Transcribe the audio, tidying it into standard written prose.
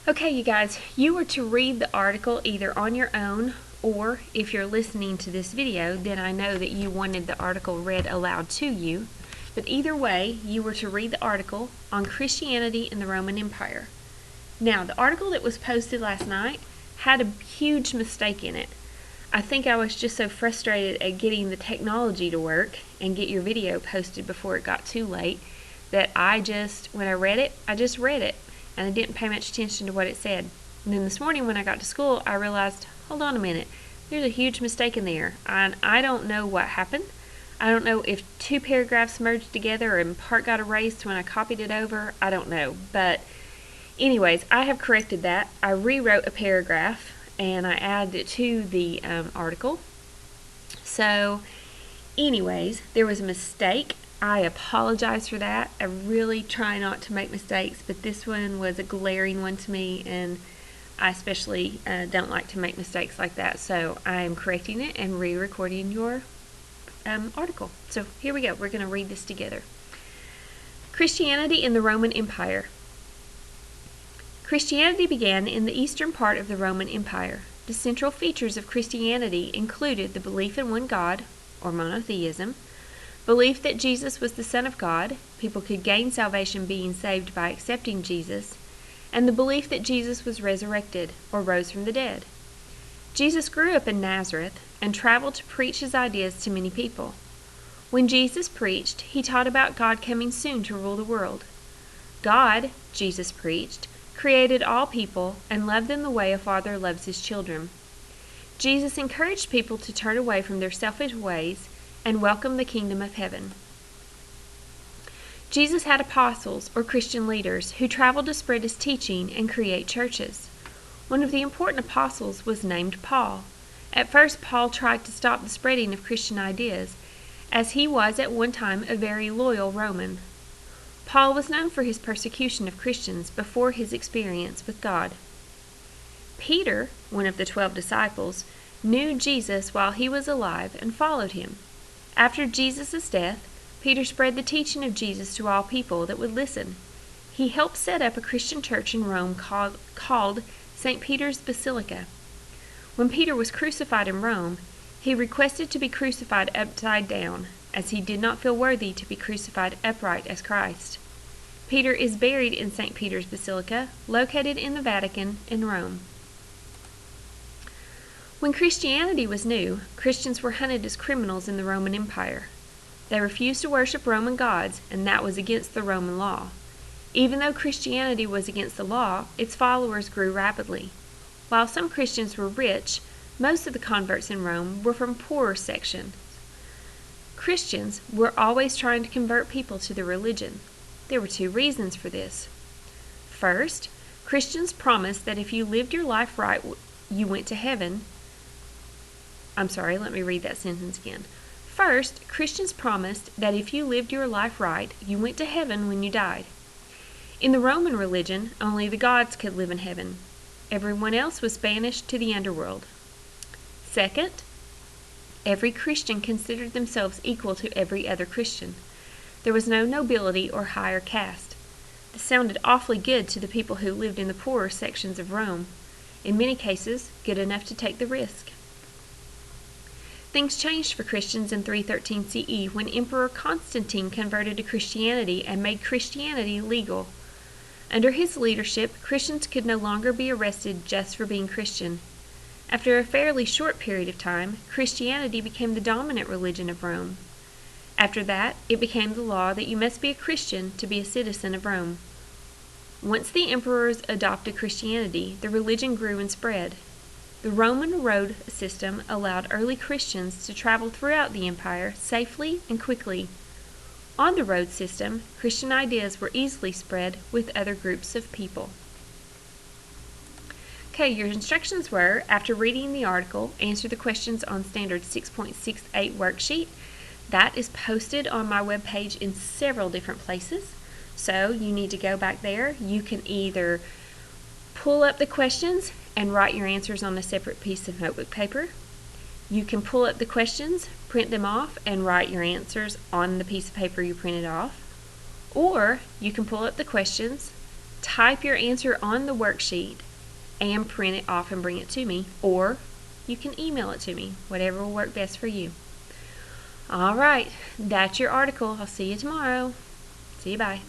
Okay, you guys, you were to read the article either on your own, or if you're listening to this video, then I know that you wanted the article read aloud to you. But either way, you were to read the article on Christianity in the Roman Empire. Now, the article that was posted last night had a huge mistake in it. I think I was just so frustrated at getting the technology to work and get your video posted before it got too late that when I read it, I just read it. And I didn't pay much attention to what it said. And then this morning when I got to school, I realized, hold on a minute, there's a huge mistake in there. And I don't know what happened. I don't know if two paragraphs merged together and part got erased when I copied it over. I don't know. But anyways, I have corrected that. I rewrote a paragraph and I added it to the article. So anyways, there was a mistake. I apologize for that. I really try not to make mistakes, but this one was a glaring one to me, and I especially don't like to make mistakes like that. So I am correcting it and re-recording your article. So here we go. We're going to read this together. Christianity in the Roman Empire. Christianity began in the eastern part of the Roman Empire. The central features of Christianity included the belief in one God, or monotheism, belief that Jesus was the Son of God, people could gain salvation being saved by accepting Jesus, and the belief that Jesus was resurrected, or rose from the dead. Jesus grew up in Nazareth and traveled to preach his ideas to many people. When Jesus preached, he taught about God coming soon to rule the world. God, Jesus preached, created all people and loved them the way a father loves his children. Jesus encouraged people to turn away from their selfish ways and welcome the kingdom of heaven. Jesus had apostles, or Christian leaders, who traveled to spread his teaching and create churches. One of the important apostles was named Paul. At first, Paul tried to stop the spreading of Christian ideas, as he was at one time a very loyal Roman. Paul was known for his persecution of Christians before his experience with God. Peter, one of the 12 disciples, knew Jesus while he was alive and followed him. After Jesus' death, Peter spread the teaching of Jesus to all people that would listen. He helped set up a Christian church in Rome called St. Peter's Basilica. When Peter was crucified in Rome, he requested to be crucified upside down, as he did not feel worthy to be crucified upright as Christ. Peter is buried in St. Peter's Basilica, located in the Vatican in Rome. When Christianity was new, Christians were hunted as criminals in the Roman Empire. They refused to worship Roman gods, and that was against the Roman law. Even though Christianity was against the law, its followers grew rapidly. While some Christians were rich, most of the converts in Rome were from poorer sections. Christians were always trying to convert people to their religion. There were two reasons for this. First, Christians promised that if you lived your life right, you went to heaven. Let me read that sentence again. First, Christians promised that if you lived your life right, you went to heaven when you died. In the Roman religion, only the gods could live in heaven. Everyone else was banished to the underworld. Second, every Christian considered themselves equal to every other Christian. There was no nobility or higher caste. This sounded awfully good to the people who lived in the poorer sections of Rome. In many cases, good enough to take the risk. Things changed for Christians in 313 CE when Emperor Constantine converted to Christianity and made Christianity legal. Under his leadership, Christians could no longer be arrested just for being Christian. After a fairly short period of time, Christianity became the dominant religion of Rome. After that, it became the law that you must be a Christian to be a citizen of Rome. Once the emperors adopted Christianity, the religion grew and spread. The Roman road system allowed early Christians to travel throughout the empire safely and quickly. On the road system, Christian ideas were easily spread with other groups of people. Okay, your instructions were, after reading the article, answer the questions on Standard 6.68 worksheet. That is posted on my webpage in several different places. So you need to go back there. You can either pull up the questions and write your answers on a separate piece of notebook paper. You can pull up the questions, print them off, and write your answers on the piece of paper you printed off. Or you can pull up the questions, type your answer on the worksheet and print it off and bring it to me, or you can email it to me, whatever will work best for you. All right, that's your article. I'll see you tomorrow. See you, bye.